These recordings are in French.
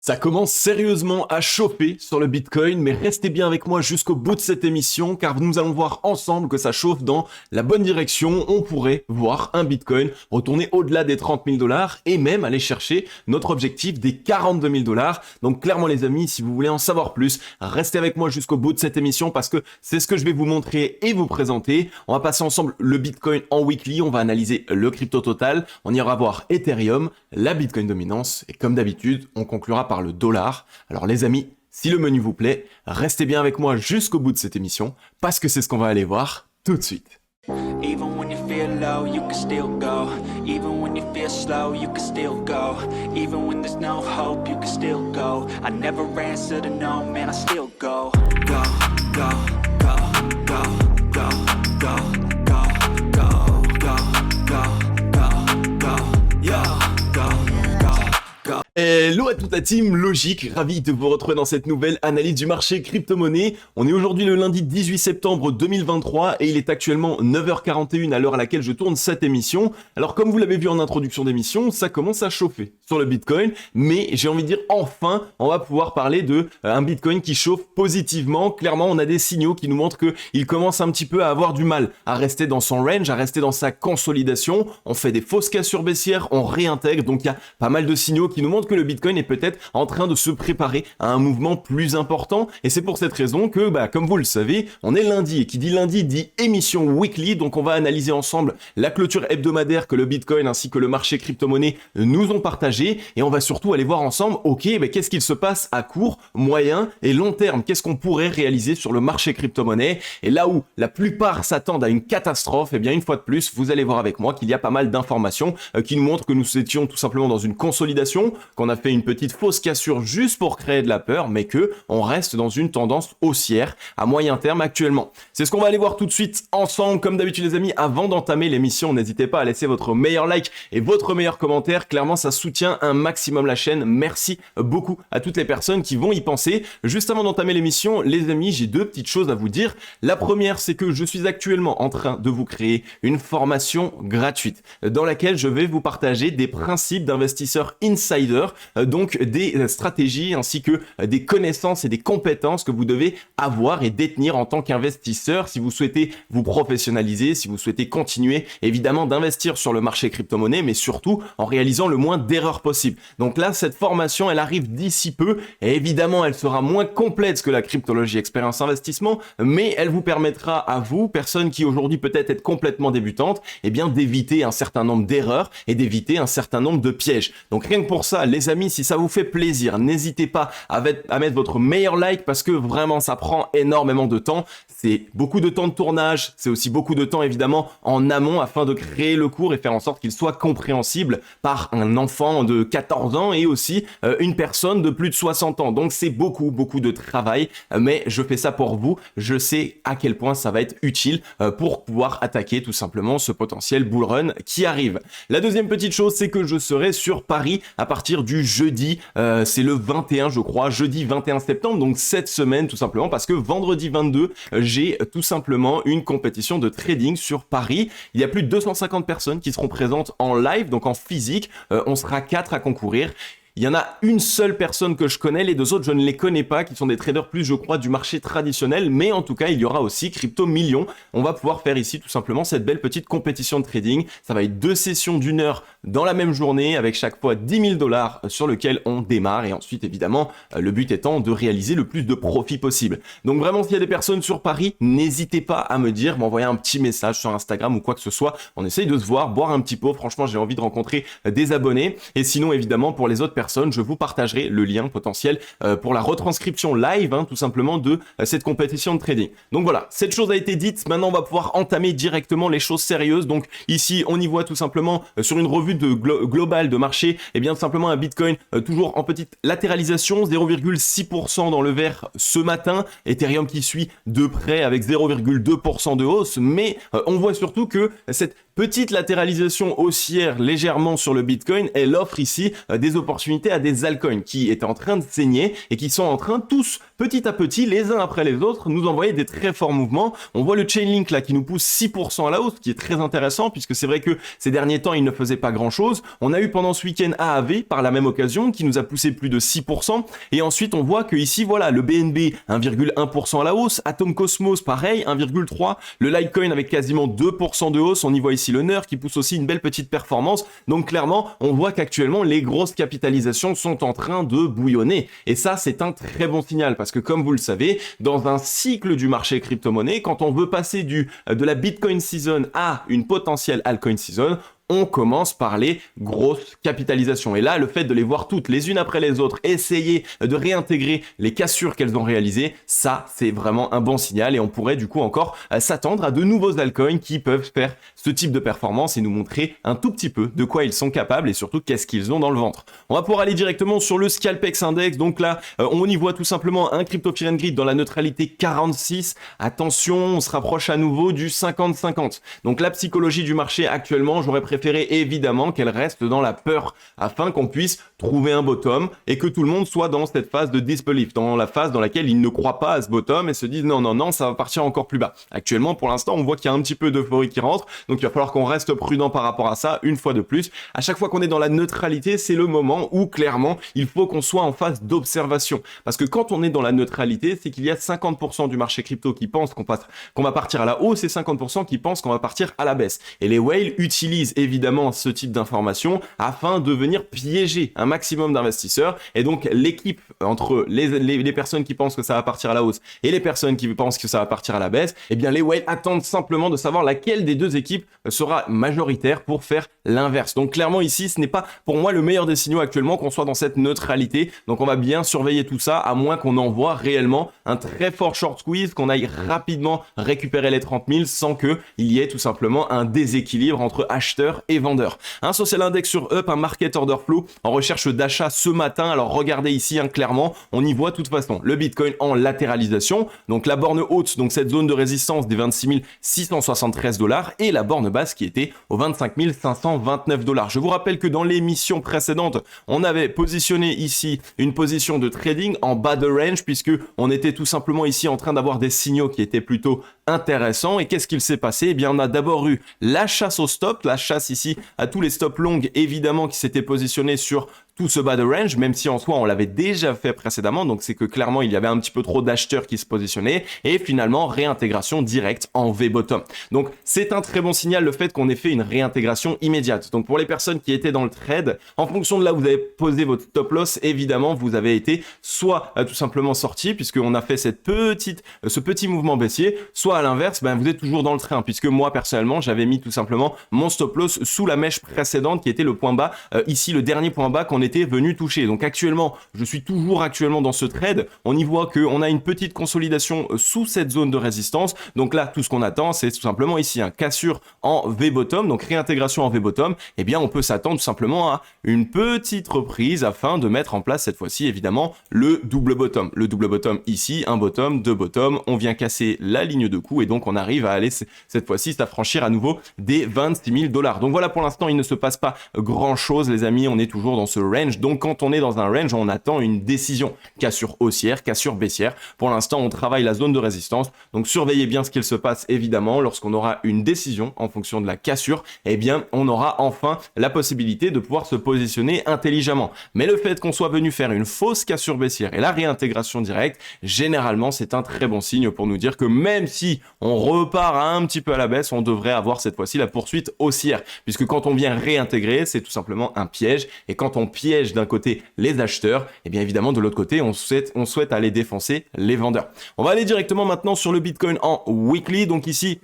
Ça commence sérieusement à chauffer sur le Bitcoin, mais restez bien avec moi jusqu'au bout de cette émission, car nous allons voir ensemble que ça chauffe dans la bonne direction. On pourrait voir un Bitcoin retourner au-delà des 30 000 $ et même aller chercher notre objectif des 42 000 $. Donc clairement les amis, si vous voulez en savoir plus, restez avec moi jusqu'au bout de cette émission parce que c'est ce que je vais vous montrer et vous présenter. On va passer ensemble le Bitcoin en weekly, on va analyser le crypto total, on ira voir Ethereum, la Bitcoin dominance et comme d'habitude, on conclura par le dollar. Alors les amis, si le menu vous plaît, restez bien avec moi jusqu'au bout de cette émission parce que c'est ce qu'on va aller voir tout de suite. Even when you feel low, you can still go. Even when you feel slow, you can still go. Even when there's no hope, you can still go. I never answer to no, man, I still go. Go, go, go, go, go, go, go, go, go, go, go, go, yo, go, go, go. Hello à toute la team Logique, ravi de vous retrouver dans cette nouvelle analyse du marché crypto-monnaie. On est aujourd'hui le lundi 18 septembre 2023 et il est actuellement 9h41 à l'heure à laquelle je tourne cette émission. Alors comme vous l'avez vu en introduction d'émission, ça commence à chauffer sur le Bitcoin, mais j'ai envie de dire enfin, on va pouvoir parler de un Bitcoin qui chauffe positivement. Clairement, on a des signaux qui nous montrent qu'il commence un petit peu à avoir du mal à rester dans son range, à rester dans sa consolidation. On fait des fausses cassures baissières, on réintègre, donc il y a pas mal de signaux qui nous montrent que le Bitcoin est peut-être en train de se préparer à un mouvement plus important et c'est pour cette raison que, comme vous le savez, on est lundi et qui dit lundi dit émission weekly, donc on va analyser ensemble la clôture hebdomadaire que le Bitcoin ainsi que le marché crypto-monnaie nous ont partagé et on va surtout aller voir ensemble, qu'est-ce qu'il se passe à court, moyen et long terme, qu'est-ce qu'on pourrait réaliser sur le marché crypto-monnaie et là où la plupart s'attendent à une catastrophe, et bien une fois de plus, vous allez voir avec moi qu'il y a pas mal d'informations qui nous montrent que nous étions tout simplement dans une consolidation, qu'on a fait une petite fausse cassure juste pour créer de la peur, mais que on reste dans une tendance haussière à moyen terme actuellement. C'est ce qu'on va aller voir tout de suite ensemble. Comme d'habitude les amis, avant d'entamer l'émission, n'hésitez pas à laisser votre meilleur like et votre meilleur commentaire. Clairement, ça soutient un maximum la chaîne. Merci beaucoup à toutes les personnes qui vont y penser. Juste avant d'entamer l'émission, les amis, j'ai deux petites choses à vous dire. La première, c'est que je suis actuellement en train de vous créer une formation gratuite dans laquelle je vais vous partager des principes d'investisseurs insider, donc des stratégies ainsi que des connaissances et des compétences que vous devez avoir et détenir en tant qu'investisseur si vous souhaitez vous professionnaliser, si vous souhaitez continuer évidemment d'investir sur le marché crypto-monnaie, mais surtout en réalisant le moins d'erreurs possible. Donc là, cette formation, elle arrive d'ici peu et évidemment, elle sera moins complète que la cryptologie expérience investissement, mais elle vous permettra à vous, personnes qui aujourd'hui peut-être êtes complètement débutantes, d'éviter un certain nombre d'erreurs et d'éviter un certain nombre de pièges. Donc rien que pour ça, les amis, si ça vous fait plaisir, n'hésitez pas à mettre votre meilleur like parce que vraiment ça prend énormément de temps. C'est beaucoup de temps de tournage, c'est aussi beaucoup de temps évidemment en amont afin de créer le cours et faire en sorte qu'il soit compréhensible par un enfant de 14 ans et aussi une personne de plus de 60 ans. Donc c'est beaucoup de travail, mais je fais ça pour vous. Je sais à quel point ça va être utile pour pouvoir attaquer tout simplement ce potentiel bull run qui arrive. La deuxième petite chose, c'est que je serai sur Paris à partir du jeudi, c'est le 21 je crois, jeudi 21 septembre, donc cette semaine tout simplement parce que vendredi 22, j'ai tout simplement une compétition de trading sur Paris. Il y a plus de 250 personnes qui seront présentes en live, donc en physique, on sera 4 à concourir. Il y en a une seule personne que je connais, les deux autres je ne les connais pas, qui sont des traders plus je crois du marché traditionnel, mais en tout cas il y aura aussi Crypto Millions. On va pouvoir faire ici tout simplement cette belle petite compétition de trading. Ça va être 2 sessions d'1 heure dans la même journée avec chaque fois 10 000 $ sur lequel on démarre et ensuite évidemment le but étant de réaliser le plus de profit possible. Donc vraiment s'il y a des personnes sur Paris, n'hésitez pas à me dire, m'envoyer un petit message sur Instagram ou quoi que ce soit. On essaye de se voir, boire un petit pot, franchement j'ai envie de rencontrer des abonnés et sinon évidemment pour les autres personnes, je vous partagerai le lien potentiel pour la retranscription live tout simplement de cette compétition de trading. Donc voilà, cette chose a été dite, maintenant on va pouvoir entamer directement les choses sérieuses. Donc ici on y voit tout simplement sur une revue de globale de marché, tout simplement un Bitcoin toujours en petite latéralisation, 0,6% dans le vert ce matin, Ethereum qui suit de près avec 0,2% de hausse, mais on voit surtout que cette Petite latéralisation haussière légèrement sur le Bitcoin, elle offre ici des opportunités à des altcoins qui étaient en train de saigner et qui sont en train tous, petit à petit, les uns après les autres, nous envoyer des très forts mouvements. On voit le Chainlink là qui nous pousse 6% à la hausse, qui est très intéressant puisque c'est vrai que ces derniers temps, il ne faisait pas grand-chose. On a eu pendant ce week-end AAV par la même occasion qui nous a poussé plus de 6%. Et ensuite, on voit que ici, voilà, le BNB 1,1% à la hausse, Atom Cosmos pareil, 1,3%, le Litecoin avec quasiment 2% de hausse. On y voit ici le NER qui pousse aussi une belle petite performance. Donc clairement, on voit qu'actuellement, les grosses capitalisations sont en train de bouillonner. Et ça, c'est un très bon signal parce que comme vous le savez, dans un cycle du marché crypto-monnaie, quand on veut passer de la Bitcoin season à une potentielle altcoin season, on commence par les grosses capitalisations. Et là, le fait de les voir toutes les unes après les autres, essayer de réintégrer les cassures qu'elles ont réalisées, ça, c'est vraiment un bon signal. Et on pourrait du coup encore s'attendre à de nouveaux altcoins qui peuvent faire ce type de performance et nous montrer un tout petit peu de quoi ils sont capables et surtout qu'est-ce qu'ils ont dans le ventre. On va pouvoir aller directement sur le Scalpex Index. Donc là, on y voit tout simplement un Crypto Fear and Greed dans la neutralité 46. Attention, on se rapproche à nouveau du 50-50. Donc la psychologie du marché actuellement, j'aurais préféré évidemment qu'elle reste dans la peur afin qu'on puisse trouver un bottom et que tout le monde soit dans cette phase de disbelief, dans la phase dans laquelle ils ne croient pas à ce bottom et se disent non, ça va partir encore plus bas. Actuellement, pour l'instant, on voit qu'il y a un petit peu d'euphorie qui rentre, donc il va falloir qu'on reste prudent par rapport à ça une fois de plus. À chaque fois qu'on est dans la neutralité, c'est le moment où clairement, il faut qu'on soit en phase d'observation. Parce que quand on est dans la neutralité, c'est qu'il y a 50% du marché crypto qui pense qu'on va partir à la hausse et 50% qui pensent qu'on va partir à la baisse. Et les whales utilisent évidemment ce type d'informations afin de venir piéger un maximum d'investisseurs. Et donc l'équipe entre les personnes qui pensent que ça va partir à la hausse et les personnes qui pensent que ça va partir à la baisse, eh bien les whales attendent simplement de savoir laquelle des deux équipes sera majoritaire pour faire l'inverse. Donc clairement ici, ce n'est pas pour moi le meilleur des signaux actuellement qu'on soit dans cette neutralité. Donc on va bien surveiller tout ça à moins qu'on envoie réellement un très fort short squeeze, qu'on aille rapidement récupérer les 30 000 sans qu'il y ait tout simplement un déséquilibre entre acheteurs et vendeurs. Un social index sur Up, un market order flow en recherche d'achat ce matin. Alors regardez ici, clairement, on y voit de toute façon le Bitcoin en latéralisation. Donc la borne haute, donc cette zone de résistance des 26 673 $ et la borne basse qui était aux 25 529 $. Je vous rappelle que dans l'émission précédente, on avait positionné ici une position de trading en bas de range puisque on était tout simplement ici en train d'avoir des signaux qui étaient plutôt intéressants. Et qu'est-ce qu'il s'est passé? Eh bien, on a d'abord eu la chasse au stop, la chasse ici à tous les stops longs évidemment qui s'étaient positionnés sur tout ce bas de range, même si en soi on l'avait déjà fait précédemment, donc c'est que clairement il y avait un petit peu trop d'acheteurs qui se positionnaient, et finalement réintégration directe en V-bottom. Donc c'est un très bon signal le fait qu'on ait fait une réintégration immédiate. Donc pour les personnes qui étaient dans le trade, en fonction de là où vous avez posé votre stop loss, évidemment vous avez été soit tout simplement sorti, puisqu'on a fait ce petit mouvement baissier, soit à l'inverse, vous êtes toujours dans le train, puisque moi personnellement j'avais mis tout simplement mon stop loss sous la mèche précédente qui était le point bas, ici le dernier point bas qu'on était venu toucher. Donc actuellement, je suis toujours actuellement dans ce trade. On y voit qu'on a une petite consolidation sous cette zone de résistance. Donc là, tout ce qu'on attend, c'est tout simplement ici un cassure en V-bottom, donc réintégration en V-bottom. Eh bien, on peut s'attendre tout simplement à une petite reprise afin de mettre en place cette fois-ci, évidemment, le double bottom. Le double bottom ici, un bottom, deux bottom. On vient casser la ligne de coup et donc on arrive à aller cette fois-ci s'affranchir à nouveau des 26 000 $. Donc voilà, pour l'instant, il ne se passe pas grand-chose, les amis. On est toujours dans ce range. Donc quand on est dans un range, on attend une décision. Cassure haussière, cassure baissière. Pour l'instant, on travaille la zone de résistance. Donc surveillez bien ce qu'il se passe évidemment. Lorsqu'on aura une décision en fonction de la cassure, eh bien on aura enfin la possibilité de pouvoir se positionner intelligemment. Mais le fait qu'on soit venu faire une fausse cassure baissière et la réintégration directe, généralement c'est un très bon signe pour nous dire que même si on repart un petit peu à la baisse, on devrait avoir cette fois-ci la poursuite haussière. Puisque quand on vient réintégrer, c'est tout simplement un piège. Et quand on piège d'un côté les acheteurs, et bien évidemment de l'autre côté on souhaite aller défoncer les vendeurs. On va aller directement maintenant sur le Bitcoin en weekly. Donc ici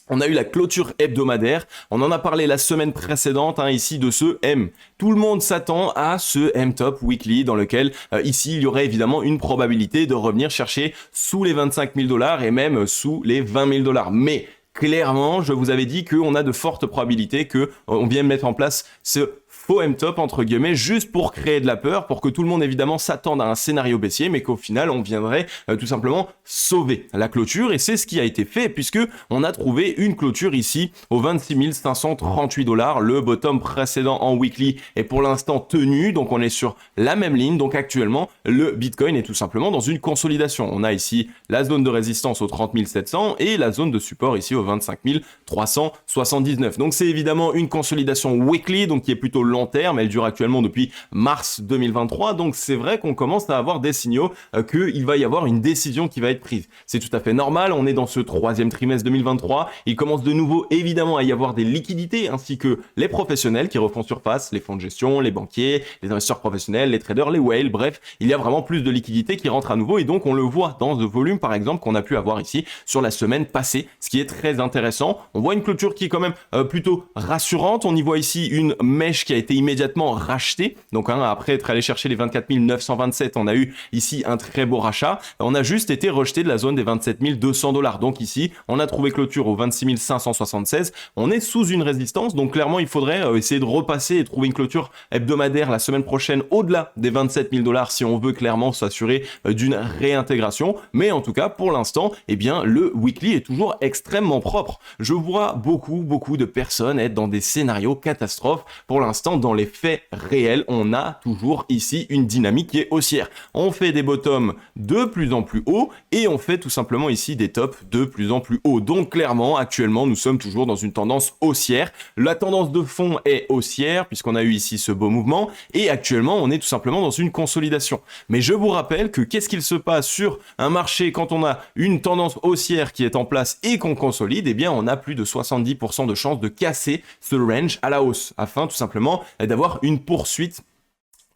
on a eu la clôture hebdomadaire, on en a parlé la semaine précédente ici de ce M. Tout le monde s'attend à ce M-Top Weekly dans lequel ici il y aurait évidemment une probabilité de revenir chercher sous les 25 000 $ et même sous les 20 000 $. Mais clairement, je vous avais dit qu'on a de fortes probabilités qu'on vienne mettre en place ce faux M-top entre guillemets, juste pour créer de la peur, pour que tout le monde évidemment s'attende à un scénario baissier, mais qu'au final on viendrait tout simplement sauver la clôture. Et c'est ce qui a été fait, puisque on a trouvé une clôture ici au 26 538 $. Le bottom précédent en weekly est pour l'instant tenu, donc on est sur la même ligne. Donc actuellement le Bitcoin est tout simplement dans une consolidation. On a ici la zone de résistance au 30 700 et la zone de support ici au 25 379. Donc c'est évidemment une consolidation weekly, donc qui est plutôt long terme. Elle dure actuellement depuis mars 2023. Donc c'est vrai qu'on commence à avoir des signaux qu'il va y avoir une décision qui va être prise. C'est tout à fait normal. On est dans ce troisième trimestre 2023. Il commence de nouveau évidemment à y avoir des liquidités ainsi que les professionnels qui refont surface, les fonds de gestion, les banquiers, les investisseurs professionnels, les traders, les whales. Bref, il y a vraiment plus de liquidités qui rentrent à nouveau et donc on le voit dans le volume par exemple qu'on a pu avoir ici sur la semaine passée, ce qui est très intéressant. On voit une clôture qui est quand même plutôt rassurante. On y voit ici une mèche qui a été immédiatement rachetée. Donc après être allé chercher les 24 927, on a eu ici un très beau rachat. On a juste été rejeté de la zone des 27 200 $. Donc ici, on a trouvé clôture au 26 576. On est sous une résistance. Donc clairement, il faudrait essayer de repasser et trouver une clôture hebdomadaire la semaine prochaine au-delà des 27 000 $ si on veut clairement s'assurer d'une réintégration. Mais en tout cas, pour l'instant, eh bien, le weekly est toujours extrêmement propre. Je vois beaucoup de personnes être dans des scénarios catastrophes. Pour l'instant, dans les faits réels, on a toujours ici une dynamique qui est haussière. On fait des bottoms de plus en plus hauts et on fait tout simplement ici des tops de plus en plus hauts. Donc clairement, actuellement, nous sommes toujours dans une tendance haussière. La tendance de fond est haussière puisqu'on a eu ici ce beau mouvement et actuellement, on est tout simplement dans une consolidation. Mais je vous rappelle que qu'est-ce qu'il se passe sur un marché quand on a une tendance haussière qui est en place et qu'on consolide, eh bien, on a plus de 70% de chances de casser ce range à la hausse afin tout simplement d'avoir une poursuite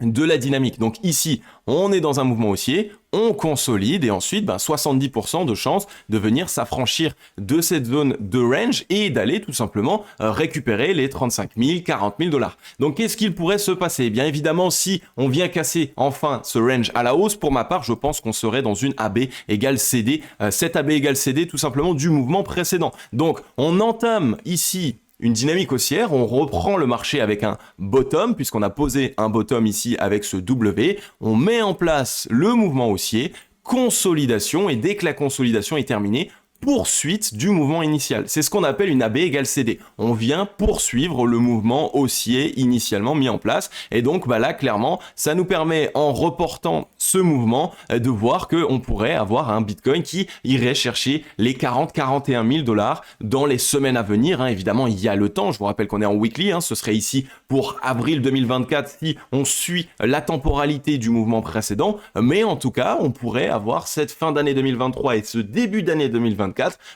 de la dynamique. Donc ici, on est dans un mouvement haussier, on consolide et ensuite 70% de chances de venir s'affranchir de cette zone de range et d'aller tout simplement récupérer les 35 000, 40 000 $. Donc qu'est-ce qu'il pourrait se passer? Eh bien évidemment, si on vient casser enfin ce range à la hausse, pour ma part, je pense qu'on serait dans une AB égale CD, cette AB égale CD tout simplement du mouvement précédent. Donc on entame ici une dynamique haussière, on reprend le marché avec un bottom, puisqu'on a posé un bottom ici avec ce W, on met en place le mouvement haussier, consolidation, et dès que la consolidation est terminée, poursuite du mouvement initial. C'est ce qu'on appelle une AB égale CD. On vient poursuivre le mouvement haussier initialement mis en place. Et donc là, clairement, ça nous permet, en reportant ce mouvement, de voir qu'on pourrait avoir un Bitcoin qui irait chercher les 41 000 $ dans les semaines à venir. Évidemment, il y a le temps. Je vous rappelle qu'on est en weekly. Ce serait ici pour avril 2024 si on suit la temporalité du mouvement précédent. Mais en tout cas, on pourrait avoir cette fin d'année 2023 et ce début d'année 2024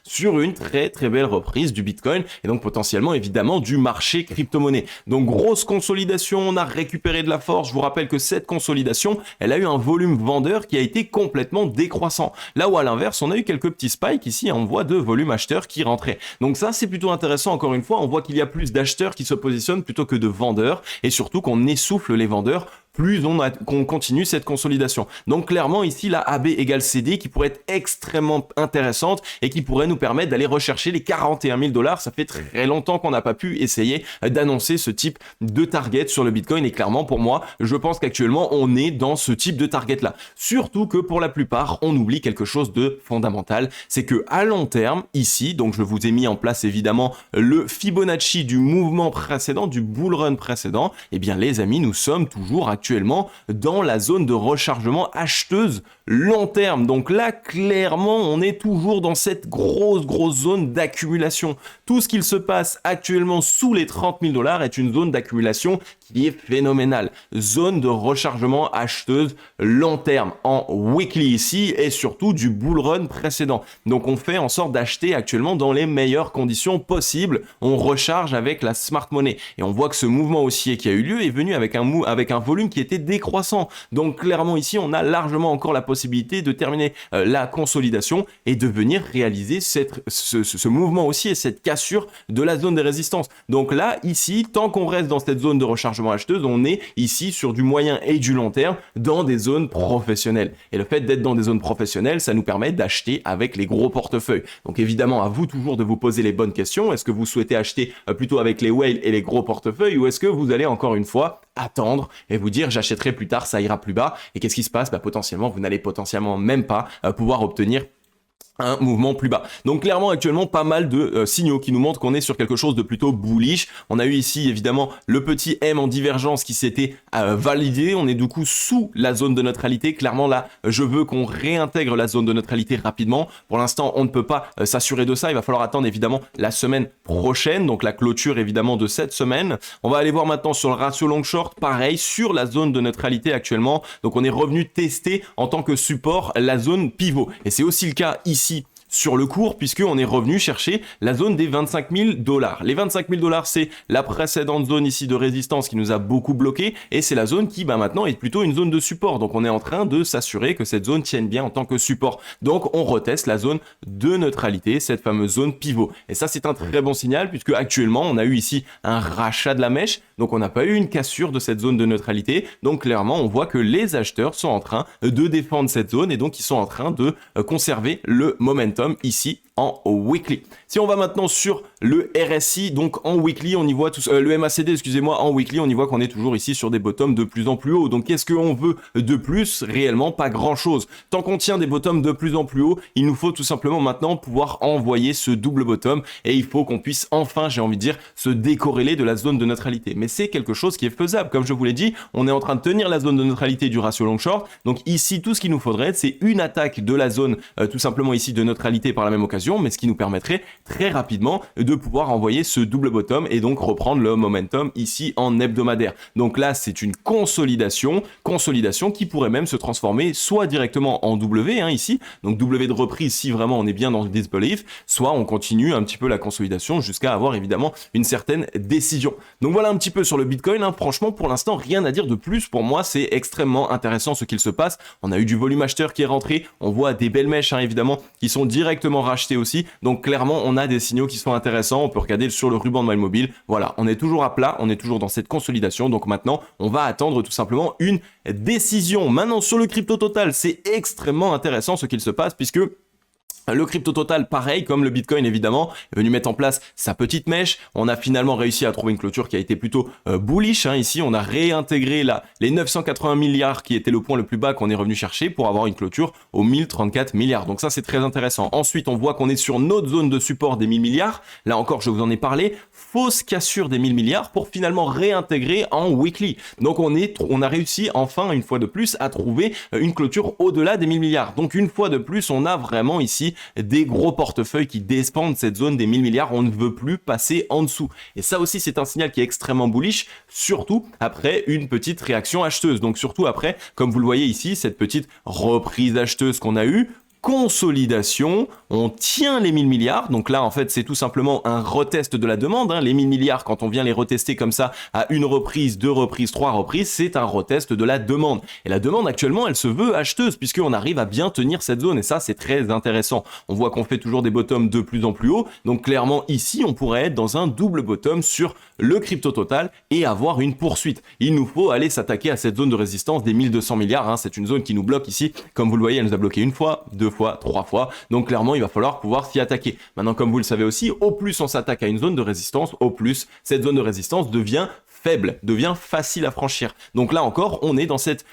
sur une très belle reprise du Bitcoin et donc potentiellement évidemment du marché crypto-monnaie. Donc grosse consolidation, on a récupéré de la force. Je vous rappelle que cette consolidation, elle a eu un volume vendeur qui a été complètement décroissant. Là où à l'inverse, on a eu quelques petits spikes ici, on voit de volume acheteur qui rentrait. Donc ça, c'est plutôt intéressant. Encore une fois, on voit qu'il y a plus d'acheteurs qui se positionnent plutôt que de vendeurs et surtout qu'on essouffle les vendeurs plus qu'on continue cette consolidation. Donc clairement ici la AB égale CD qui pourrait être extrêmement intéressante et qui pourrait nous permettre d'aller rechercher les 41 000 $. Ça fait très longtemps qu'on n'a pas pu essayer d'annoncer ce type de target sur le Bitcoin et clairement pour moi, je pense qu'actuellement on est dans ce type de target là. Surtout que pour la plupart, on oublie quelque chose de fondamental, c'est que à long terme ici, donc je vous ai mis en place évidemment le Fibonacci du mouvement précédent, du bull run précédent, et bien les amis, nous sommes toujours actuellement dans la zone de rechargement acheteuse long terme. Donc là, clairement, on est toujours dans cette grosse zone d'accumulation. Tout ce qu'il se passe actuellement sous les 30 000 $ est une zone d'accumulation qui est phénoménale. Zone de rechargement acheteuse long terme en weekly ici et surtout du bull run précédent. Donc on fait en sorte d'acheter actuellement dans les meilleures conditions possibles. On recharge avec la smart money et on voit que ce mouvement haussier qui a eu lieu est venu avec un volume qui était décroissant. Donc clairement ici, on a largement encore la possibilité possibilité de terminer la consolidation et de venir réaliser ce mouvement aussi et cette cassure de la zone des résistances. Donc là, ici, tant qu'on reste dans cette zone de rechargement acheteuse, on est ici sur du moyen et du long terme dans des zones professionnelles. Et le fait d'être dans des zones professionnelles, ça nous permet d'acheter avec les gros portefeuilles. Donc évidemment, à vous toujours de vous poser les bonnes questions. Est-ce que vous souhaitez acheter plutôt avec les whales et les gros portefeuilles, ou est-ce que vous allez encore une fois attendre et vous dire j'achèterai plus tard, ça ira plus bas? Et qu'est-ce qui se passe? Potentiellement, vous n'allez potentiellement même pas pouvoir obtenir un mouvement plus bas. Donc clairement actuellement pas mal de signaux qui nous montrent qu'on est sur quelque chose de plutôt bullish. On a eu ici évidemment le petit M en divergence qui s'était validé. On est du coup sous la zone de neutralité. Clairement là je veux qu'on réintègre la zone de neutralité rapidement. Pour l'instant on ne peut pas s'assurer de ça. Il va falloir attendre évidemment la semaine prochaine, donc la clôture évidemment de cette semaine. On va aller voir maintenant sur le ratio long short, pareil sur la zone de neutralité actuellement. Donc on est revenu tester en tant que support la zone pivot et c'est aussi le cas ici sur le cours, puisqu'on est revenu chercher la zone des 25 000 $. Les 25 000 $, c'est la précédente zone ici de résistance qui nous a beaucoup bloqué, et c'est la zone qui maintenant est plutôt une zone de support. Donc on est en train de s'assurer que cette zone tienne bien en tant que support. Donc on reteste la zone de neutralité, cette fameuse zone pivot. Et ça c'est un très bon signal, puisque actuellement on a eu ici un rachat de la mèche, donc on n'a pas eu une cassure de cette zone de neutralité. Donc clairement on voit que les acheteurs sont en train de défendre cette zone, et donc ils sont en train de conserver le momentum ici en weekly. Si on va maintenant sur le RSI, donc en weekly, on y voit le MACD, excusez-moi, en weekly, on y voit qu'on est toujours ici sur des bottoms de plus en plus haut. Donc qu'est-ce qu'on veut de plus? Réellement pas grand-chose. Tant qu'on tient des bottoms de plus en plus haut, il nous faut tout simplement maintenant pouvoir envoyer ce double bottom, et il faut qu'on puisse enfin, j'ai envie de dire, se décorréler de la zone de neutralité. Mais c'est quelque chose qui est faisable. Comme je vous l'ai dit, on est en train de tenir la zone de neutralité du ratio long short. Donc ici, tout ce qu'il nous faudrait, c'est une attaque de la zone, tout simplement ici de neutralité par la même occasion, mais ce qui nous permettrait très rapidement de pouvoir envoyer ce double bottom et donc reprendre le momentum ici en hebdomadaire. Donc là, c'est une consolidation qui pourrait même se transformer soit directement en W ici, donc W de reprise si vraiment on est bien dans le disbelief, soit on continue un petit peu la consolidation jusqu'à avoir évidemment une certaine décision. Donc voilà un petit peu sur le Bitcoin, franchement pour l'instant rien à dire de plus. Pour moi c'est extrêmement intéressant ce qu'il se passe. On a eu du volume acheteur qui est rentré, on voit des belles mèches évidemment qui sont directement rachetées aussi, donc clairement on a des signaux qui sont intéressants. On peut regarder sur le ruban de Mile Mobile, voilà, on est toujours à plat, on est toujours dans cette consolidation, donc maintenant on va attendre tout simplement une décision. Maintenant sur le crypto total, c'est extrêmement intéressant ce qu'il se passe, puisque le crypto total, pareil, comme le Bitcoin évidemment, est venu mettre en place sa petite mèche. On a finalement réussi à trouver une clôture qui a été plutôt bullish. Ici, on a réintégré les 980 milliards qui était le point le plus bas qu'on est revenu chercher pour avoir une clôture aux 1034 milliards. Donc ça, c'est très intéressant. Ensuite, on voit qu'on est sur notre zone de support des 1000 milliards. Là encore, je vous en ai parlé. Fausse cassure des 1000 milliards pour finalement réintégrer en weekly. Donc on a réussi enfin, une fois de plus, à trouver une clôture au-delà des 1000 milliards. Donc une fois de plus, on a vraiment ici des gros portefeuilles qui dépendent de cette zone des 1000 milliards. On ne veut plus passer en dessous. Et ça aussi, c'est un signal qui est extrêmement bullish, surtout après une petite réaction acheteuse. Donc surtout après, comme vous le voyez ici, cette petite reprise acheteuse qu'on a eue, consolidation, on tient les 1000 milliards, donc là en fait c'est tout simplement un retest de la demande, les 1000 milliards quand on vient les retester comme ça à une reprise, deux reprises, trois reprises, c'est un retest de la demande, et la demande actuellement elle se veut acheteuse puisqu'on arrive à bien tenir cette zone, et ça c'est très intéressant. On voit qu'on fait toujours des bottoms de plus en plus haut, donc clairement ici on pourrait être dans un double bottom sur le crypto total et avoir une poursuite. Il nous faut aller s'attaquer à cette zone de résistance des 1200 milliards, c'est une zone qui nous bloque ici, comme vous le voyez elle nous a bloqué une fois, deux fois, trois fois, donc clairement il va falloir pouvoir s'y attaquer. Maintenant comme vous le savez aussi, au plus on s'attaque à une zone de résistance, au plus cette zone de résistance devient faible, devient facile à franchir. Donc là encore, on est dans cette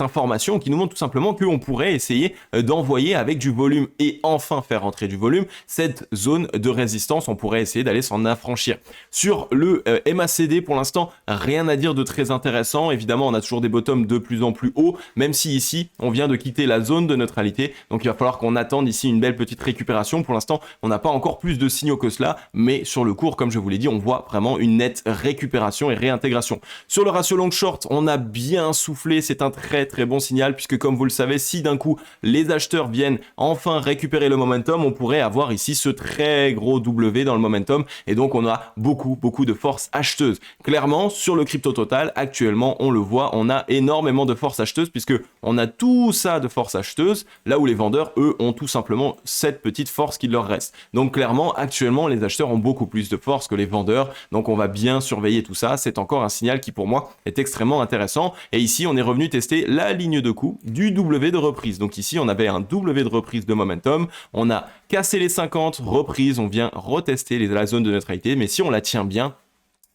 information qui nous montre tout simplement qu'on pourrait essayer d'envoyer avec du volume et enfin faire rentrer du volume cette zone de résistance. On pourrait essayer d'aller s'en affranchir. Sur le MACD, pour l'instant, rien à dire de très intéressant. Évidemment, on a toujours des bottoms de plus en plus hauts, même si ici, on vient de quitter la zone de neutralité. Donc il va falloir qu'on attende ici une belle petite récupération. Pour l'instant, on n'a pas encore plus de signaux que cela, mais sur le cours, comme je vous l'ai dit, on voit vraiment une nette récupération. et réintégration. Sur le ratio long short, on a bien soufflé, c'est un très très bon signal puisque comme vous le savez, si d'un coup les acheteurs viennent enfin récupérer le momentum, on pourrait avoir ici ce très gros W dans le momentum et donc on a beaucoup de force acheteuse. Clairement, sur le crypto total, actuellement, on le voit, on a énormément de force acheteuse puisque on a tout ça de force acheteuse, là où les vendeurs, eux, ont tout simplement cette petite force qui leur reste. Donc clairement, actuellement, les acheteurs ont beaucoup plus de force que les vendeurs, donc on va bien surveiller tout ça. C'est encore un signal qui, pour moi, est extrêmement intéressant. Et ici, on est revenu tester la ligne de coup du W de reprise. Donc ici, on avait un W de reprise de momentum, on a cassé les 50, reprise, on vient retester la zone de neutralité, mais si on la tient bien,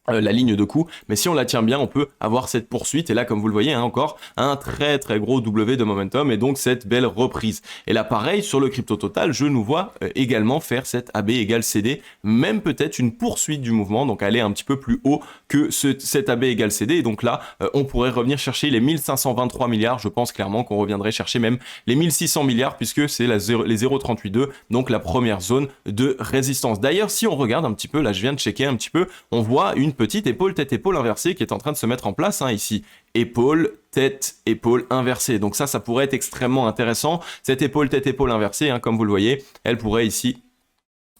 la ligne de coup, mais si on la tient bien, on peut avoir cette poursuite, et là, comme vous le voyez, hein, encore un très très gros W de momentum, et donc cette belle reprise. Et là, pareil, sur le crypto total, je nous vois également faire cette AB égale CD, même peut-être une poursuite du mouvement, donc aller un petit peu plus haut que cet AB égale CD, et donc là, on pourrait revenir chercher les 1523 milliards, je pense clairement qu'on reviendrait chercher même les 1600 milliards, puisque c'est les 0,382, donc la première zone de résistance. D'ailleurs, si on regarde un petit peu, là je viens de checker un petit peu, on voit une petite épaule, tête-épaule inversée qui est en train de se mettre en place, hein, ici. Épaule, tête, épaule inversée. Donc ça pourrait être extrêmement intéressant. Cette épaule, tête, épaule inversée, hein, comme vous le voyez, elle pourrait ici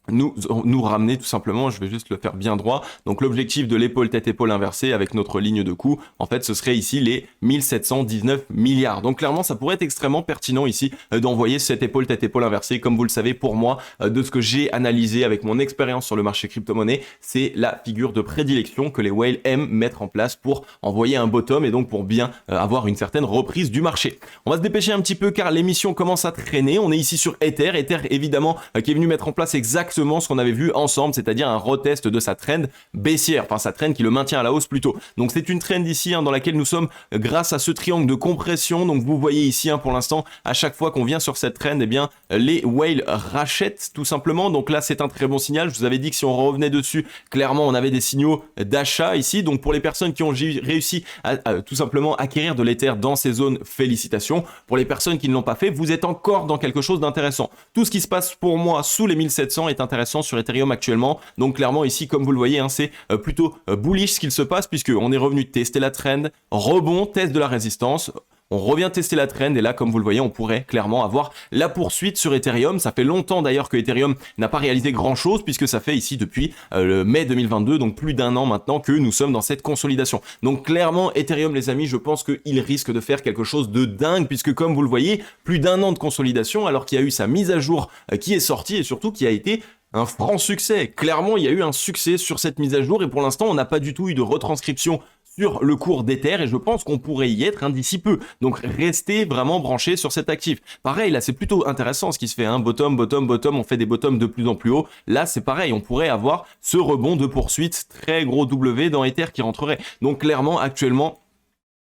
nous ramener tout simplement, je vais juste le faire bien droit. Donc l'objectif de l'épaule tête épaule inversée avec notre ligne de coup, en fait ce serait ici les 1719 milliards. Donc clairement ça pourrait être extrêmement pertinent ici d'envoyer cette épaule tête épaule inversée. Comme vous le savez, pour moi, de ce que j'ai analysé avec mon expérience sur le marché crypto-monnaie, c'est la figure de prédilection que les whales aiment mettre en place pour envoyer un bottom et donc pour bien avoir une certaine reprise du marché. On va se dépêcher un petit peu car l'émission commence à traîner. On est ici sur Ether évidemment qui est venu mettre en place exactement ce qu'on avait vu ensemble, c'est-à-dire un retest de sa trend baissière, enfin sa trend qui le maintient à la hausse plutôt. Donc c'est une trend ici dans laquelle nous sommes grâce à ce triangle de compression. Donc vous voyez ici pour l'instant, à chaque fois qu'on vient sur cette trend, eh bien les whales rachètent tout simplement. Donc là c'est un très bon signal. Je vous avais dit que si on revenait dessus, clairement on avait des signaux d'achat ici. Donc pour les personnes qui ont réussi à tout simplement acquérir de l'Ether dans ces zones, félicitations. Pour les personnes qui ne l'ont pas fait, vous êtes encore dans quelque chose d'intéressant. Tout ce qui se passe pour moi sous les 1700 est intéressant sur Ethereum actuellement. Donc clairement ici, comme vous le voyez, c'est plutôt bullish ce qu'il se passe puisque on est revenu tester la trend, rebond, test de la résistance. On revient tester la trend et là, comme vous le voyez, on pourrait clairement avoir la poursuite sur Ethereum. Ça fait longtemps d'ailleurs que Ethereum n'a pas réalisé grand chose puisque ça fait ici depuis le mai 2022, donc plus d'un an maintenant que nous sommes dans cette consolidation. Donc clairement, Ethereum, les amis, je pense qu'il risque de faire quelque chose de dingue puisque comme vous le voyez, plus d'un an de consolidation alors qu'il y a eu sa mise à jour qui est sortie et surtout qui a été un franc succès. Clairement, il y a eu un succès sur cette mise à jour et pour l'instant, on n'a pas du tout eu de retranscription sur le cours d'Ether et je pense qu'on pourrait y être d'ici peu. Donc restez vraiment branchés sur cet actif. Pareil, là c'est plutôt intéressant ce qui se fait, bottom, bottom, bottom, on fait des bottoms de plus en plus haut. Là c'est pareil, on pourrait avoir ce rebond de poursuite, très gros W dans Ether qui rentrerait. Donc clairement, actuellement,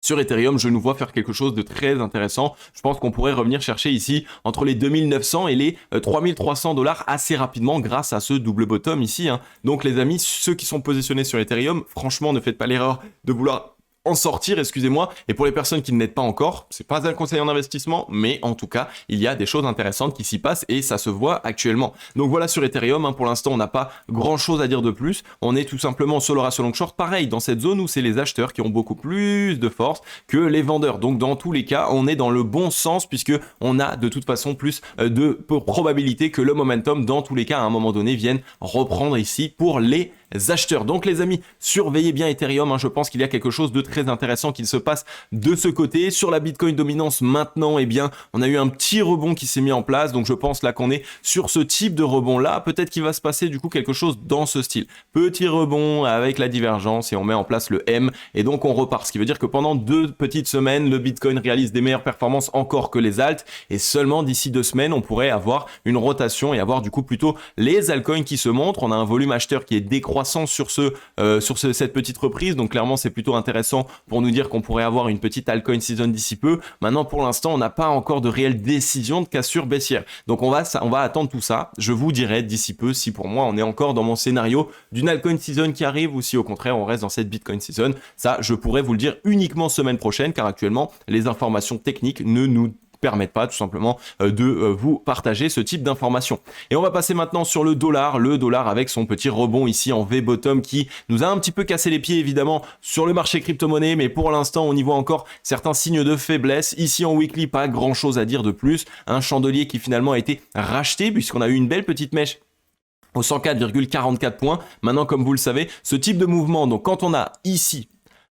sur Ethereum, je nous vois faire quelque chose de très intéressant. Je pense qu'on pourrait revenir chercher ici entre les 2900 et les 3300 $ assez rapidement grâce à ce double bottom ici. Donc les amis, ceux qui sont positionnés sur Ethereum, franchement, ne faites pas l'erreur de vouloir en sortir, excusez-moi. Et pour les personnes qui ne l'êtes pas encore, c'est pas un conseil en investissement, mais en tout cas, il y a des choses intéressantes qui s'y passent et ça se voit actuellement. Donc voilà sur Ethereum, pour l'instant, on n'a pas grand-chose à dire de plus. On est tout simplement sur le ratio long short, pareil, dans cette zone où c'est les acheteurs qui ont beaucoup plus de force que les vendeurs. Donc dans tous les cas, on est dans le bon sens puisque on a de toute façon plus de probabilité que le momentum, dans tous les cas, à un moment donné, vienne reprendre ici pour les acheteurs. Donc les amis, surveillez bien Ethereum, je pense qu'il y a quelque chose de très intéressant qui se passe de ce côté. Sur la Bitcoin dominance maintenant, eh bien, on a eu un petit rebond qui s'est mis en place, donc je pense là qu'on est sur ce type de rebond là, peut-être qu'il va se passer du coup quelque chose dans ce style. Petit rebond avec la divergence et on met en place le M et donc on repart, ce qui veut dire que pendant 2 petites semaines, le Bitcoin réalise des meilleures performances encore que les alts et seulement d'ici 2 semaines, on pourrait avoir une rotation et avoir du coup plutôt les altcoins qui se montrent. On a un volume acheteur qui est décroissant sur cette petite reprise, donc clairement c'est plutôt intéressant pour nous dire qu'on pourrait avoir une petite altcoin season d'ici peu. Maintenant pour l'instant on n'a pas encore de réelle décision de cassure baissière, donc on va attendre tout ça. Je vous dirai d'ici peu si pour moi on est encore dans mon scénario d'une altcoin season qui arrive ou si au contraire on reste dans cette Bitcoin season. Ça je pourrais vous le dire uniquement semaine prochaine car actuellement les informations techniques ne nous permettent pas tout simplement de vous partager ce type d'informations. Et on va passer maintenant sur le dollar avec son petit rebond ici en V-bottom qui nous a un petit peu cassé les pieds évidemment sur le marché crypto-monnaie, mais pour l'instant on y voit encore certains signes de faiblesse. Ici en weekly, pas grand chose à dire de plus, un chandelier qui finalement a été racheté puisqu'on a eu une belle petite mèche au 104,44 points. Maintenant, comme vous le savez, ce type de mouvement, donc quand on a ici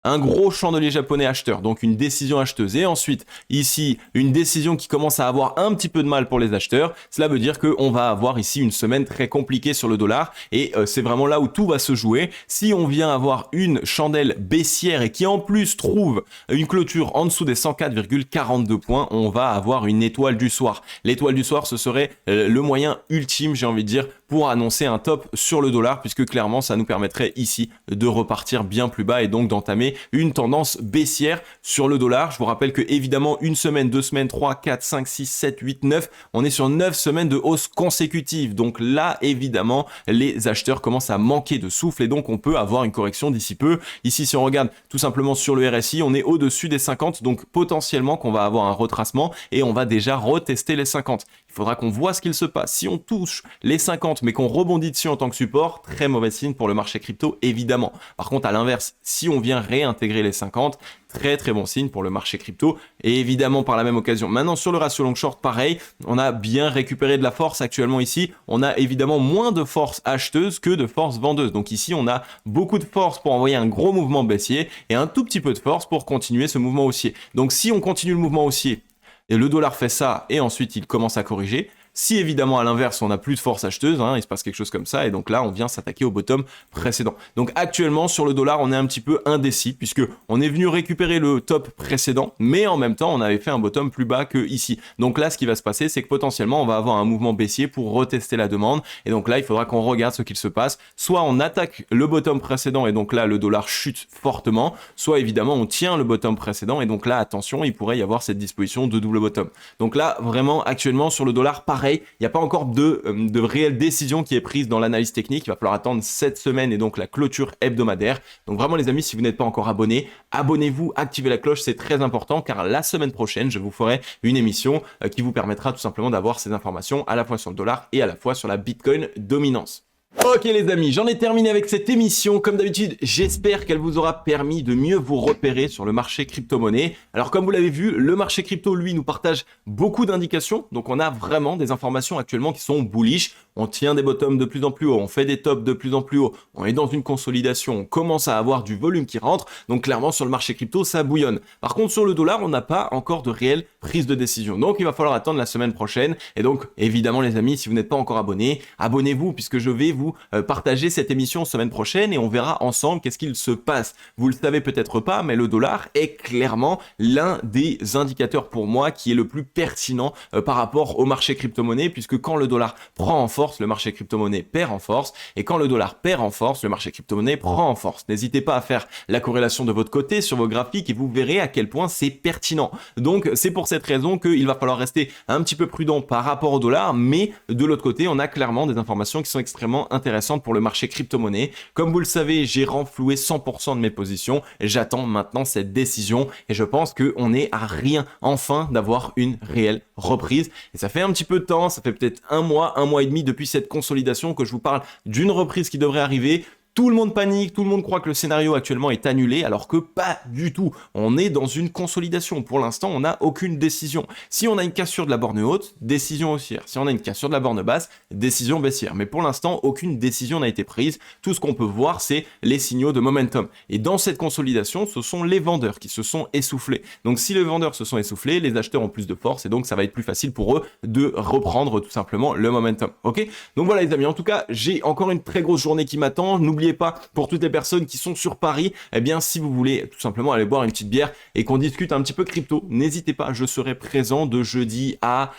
un gros chandelier japonais acheteur, donc une décision acheteuse, et ensuite ici une décision qui commence à avoir un petit peu de mal pour les acheteurs, cela veut dire qu'on va avoir ici une semaine très compliquée sur le dollar, et c'est vraiment là où tout va se jouer. Si on vient avoir une chandelle baissière et qui en plus trouve une clôture en dessous des 104,42 points, on va avoir une étoile du soir. L'étoile du soir, ce serait le moyen ultime, j'ai envie de dire, pour annoncer un top sur le dollar, puisque clairement ça nous permettrait ici de repartir bien plus bas et donc d'entamer une tendance baissière sur le dollar. Je vous rappelle que évidemment une semaine, 2 semaines, 3, 4, 5, 6, 7, 8, 9, on est sur 9 semaines de hausse consécutive. Donc là évidemment les acheteurs commencent à manquer de souffle et donc on peut avoir une correction d'ici peu. Ici si on regarde tout simplement sur le RSI, on est au-dessus des 50, donc potentiellement qu'on va avoir un retracement et on va déjà retester les 50. Il faudra qu'on voit ce qu'il se passe. Si on touche les 50 mais qu'on rebondit dessus en tant que support, très mauvais signe pour le marché crypto évidemment. Par contre à l'inverse, si on vient réintégrer les 50, très très bon signe pour le marché crypto et évidemment par la même occasion. Maintenant sur le ratio long short, pareil, on a bien récupéré de la force actuellement ici. On a évidemment moins de force acheteuse que de force vendeuse. Donc ici on a beaucoup de force pour envoyer un gros mouvement baissier et un tout petit peu de force pour continuer ce mouvement haussier. Donc si on continue le mouvement haussier, et le dollar fait ça et ensuite il commence à corriger. Si évidemment à l'inverse on n'a plus de force acheteuse, il se passe quelque chose comme ça et donc là on vient s'attaquer au bottom précédent. Donc actuellement sur le dollar on est un petit peu indécis puisque on est venu récupérer le top précédent mais en même temps on avait fait un bottom plus bas que ici. Donc là ce qui va se passer c'est que potentiellement on va avoir un mouvement baissier pour retester la demande et donc là il faudra qu'on regarde ce qu'il se passe. Soit on attaque le bottom précédent et donc là le dollar chute fortement, soit évidemment on tient le bottom précédent et donc là attention il pourrait y avoir cette disposition de double bottom. Donc là vraiment actuellement sur le dollar pareil, il n'y a pas encore de réelle décision qui est prise dans l'analyse technique. Il va falloir attendre cette semaine et donc la clôture hebdomadaire. Donc vraiment les amis, si vous n'êtes pas encore abonné, abonnez-vous, activez la cloche, c'est très important car la semaine prochaine, je vous ferai une émission qui vous permettra tout simplement d'avoir ces informations à la fois sur le dollar et à la fois sur la Bitcoin dominance. Ok les amis, j'en ai terminé avec cette émission. Comme d'habitude, j'espère qu'elle vous aura permis de mieux vous repérer sur le marché crypto-monnaie. Alors comme vous l'avez vu, le marché crypto, lui, nous partage beaucoup d'indications. Donc on a vraiment des informations actuellement qui sont bullish. On tient des bottoms de plus en plus haut, on fait des tops de plus en plus haut, on est dans une consolidation, on commence à avoir du volume qui rentre. Donc clairement sur le marché crypto, ça bouillonne. Par contre sur le dollar, on n'a pas encore de réelle prise de décision. Donc il va falloir attendre la semaine prochaine. Et donc évidemment les amis, si vous n'êtes pas encore abonné, abonnez-vous puisque je vais vous partager cette émission semaine prochaine et on verra ensemble qu'est-ce qu'il se passe. Vous le savez peut-être pas, mais le dollar est clairement l'un des indicateurs pour moi qui est le plus pertinent par rapport au marché crypto-monnaie puisque quand le dollar prend en force, le marché crypto-monnaie perd en force et quand le dollar perd en force, le marché crypto-monnaie prend en force. N'hésitez pas à faire la corrélation de votre côté sur vos graphiques et vous verrez à quel point c'est pertinent. Donc c'est pour cette raison qu'il va falloir rester un petit peu prudent par rapport au dollar, mais de l'autre côté, on a clairement des informations qui sont extrêmement intéressantes pour le marché crypto-monnaie. Comme vous le savez, j'ai renfloué 100% de mes positions. J'attends maintenant cette décision et je pense qu'on est à rien enfin d'avoir une réelle reprise. Et ça fait un petit peu de temps, ça fait peut-être un mois et demi depuis cette consolidation que je vous parle d'une reprise qui devrait arriver. Tout le monde panique, tout le monde croit que le scénario actuellement est annulé alors que pas du tout. On est dans une consolidation. Pour l'instant, on n'a aucune décision. Si on a une cassure de la borne haute, décision haussière. Si on a une cassure de la borne basse, décision baissière. Mais pour l'instant, aucune décision n'a été prise. Tout ce qu'on peut voir, c'est les signaux de momentum. Et dans cette consolidation, ce sont les vendeurs qui se sont essoufflés. Donc si les vendeurs se sont essoufflés, les acheteurs ont plus de force et donc ça va être plus facile pour eux de reprendre tout simplement le momentum. Ok ? Donc voilà les amis, en tout cas, j'ai encore une très grosse journée qui m'attend. N'oubliez pas, pour toutes les personnes qui sont sur Paris, eh bien si vous voulez tout simplement aller boire une petite bière et qu'on discute un petit peu crypto, n'hésitez pas, je serai présent de jeudi à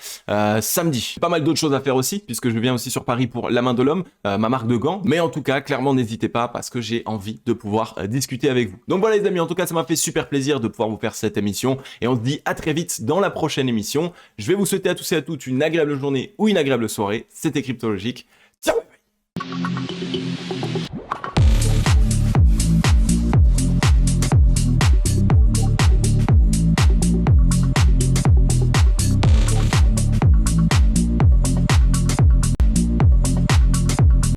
samedi. Pas mal d'autres choses à faire aussi, puisque je viens aussi sur Paris pour La Main de l'Homme, ma marque de gants, mais en tout cas, clairement n'hésitez pas parce que j'ai envie de pouvoir discuter avec vous. Donc voilà les amis, en tout cas ça m'a fait super plaisir de pouvoir vous faire cette émission et on se dit à très vite dans la prochaine émission. Je vais vous souhaiter à tous et à toutes une agréable journée ou une agréable soirée. C'était Cryptologique. Ciao.